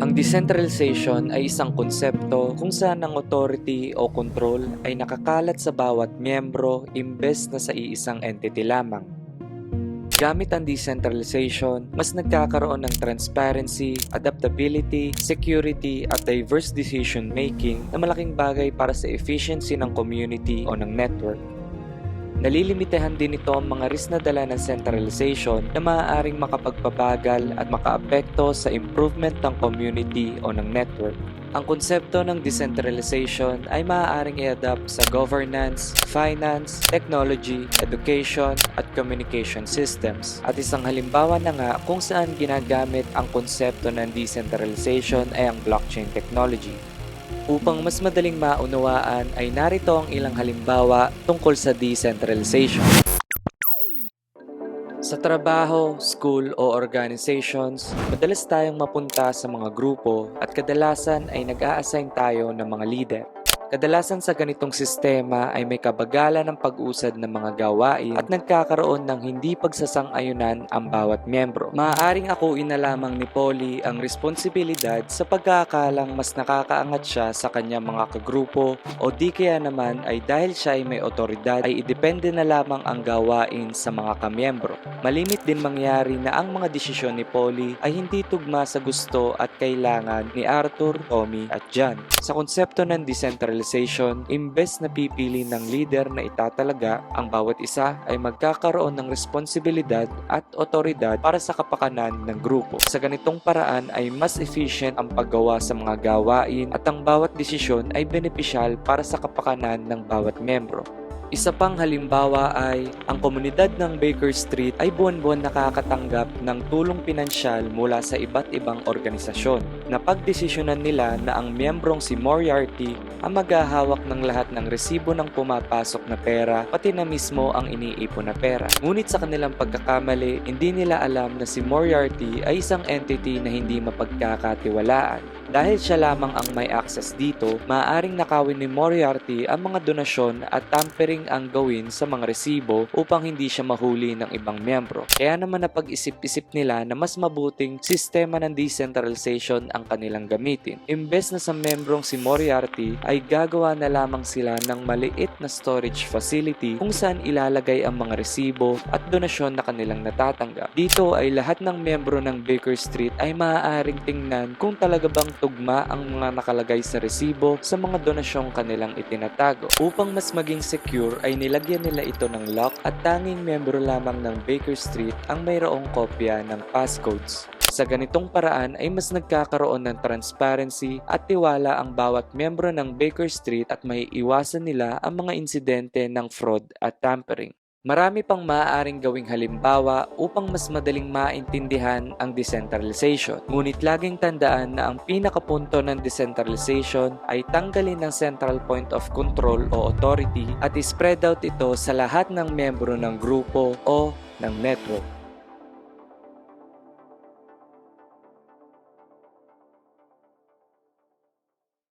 Ang decentralization ay isang konsepto kung saan ang authority o control ay nakakalat sa bawat miyembro imbes na sa iisang entity lamang. Gamit ang decentralization, mas nagkakaroon ng transparency, adaptability, security at diverse decision making na malaking bagay para sa efficiency ng community o ng network. Nalilimitahan din ito ang mga risk na dala ng centralization na maaaring makapagpabagal at makaapekto sa improvement ng community o ng network. Ang konsepto ng decentralization ay maaaring i-adapt sa governance, finance, technology, education, at communication systems. At isang halimbawa na nga kung saan ginagamit ang konsepto ng decentralization ay ang blockchain technology. Upang mas madaling maunawaan ay narito ang ilang halimbawa tungkol sa decentralization. Sa trabaho, school o organizations, madalas tayong mapunta sa mga grupo at kadalasan ay nag-a-assign tayo ng mga leader. Kadalasan sa ganitong sistema ay may kabagalan ng pag-usad ng mga gawain at nagkakaroon ng hindi pagsasang-ayunan ang bawat miyembro. Maaaring akuin na lamang ni Polly ang responsibilidad sa pagkakalang mas nakakaangat siya sa kanyang mga kagrupo o di kaya naman ay dahil siya ay may otoridad ay idepende na lamang ang gawain sa mga kamiyembro. Malimit din mangyari na ang mga desisyon ni Polly ay hindi tugma sa gusto at kailangan ni Arthur, Tommy at John. Sa konsepto ng decentralization, imbes na pipili ng leader na itatalaga, ang bawat isa ay magkakaroon ng responsibilidad at otoridad para sa kapakanan ng grupo. Sa ganitong paraan ay mas efficient ang paggawa sa mga gawain at ang bawat desisyon ay benepisyal para sa kapakanan ng bawat miyembro. Isa pang halimbawa ay ang komunidad ng Baker Street ay buwan-buwan nakakatanggap ng tulong pinansyal mula sa iba't ibang organisasyon. Napagdesisyonan nila na ang miyembrong si Moriarty ang maghahawak ng lahat ng resibo ng pumapasok na pera pati na mismo ang iniipon na pera. Ngunit sa kanilang pagkakamali, hindi nila alam na si Moriarty ay isang entity na hindi mapagkakatiwalaan. Dahil siya lamang ang may access dito, maaaring nakawin ni Moriarty ang mga donasyon at tampering ang gawin sa mga resibo upang hindi siya mahuli ng ibang miyembro. Kaya naman napag-isip-isip nila na mas mabuting sistema ng decentralization ang kanilang gamitin. Imbes na sa miyembrong si Moriarty ay gagawa na lamang sila ng maliit na storage facility kung saan ilalagay ang mga resibo at donasyon na kanilang natatanggap. Dito ay lahat ng miyembro ng Baker Street ay maaaring tingnan kung talaga bang tugma ang mga nakalagay sa resibo sa mga donasyong kanilang itinatago. Upang mas maging secure ay nilagyan nila ito ng lock at tanging miyembro lamang ng Baker Street ang mayroong kopya ng passcodes. Sa ganitong paraan ay mas nagkakaroon ng transparency at tiwala ang bawat miyembro ng Baker Street at maiiwasan nila ang mga insidente ng fraud at tampering. Marami pang maaaring gawing halimbawa upang mas madaling maintindihan ang decentralization. Ngunit laging tandaan na ang pinakapunto ng decentralization ay tanggalin ang central point of control o authority at i-spread out ito sa lahat ng miyembro ng grupo o ng network.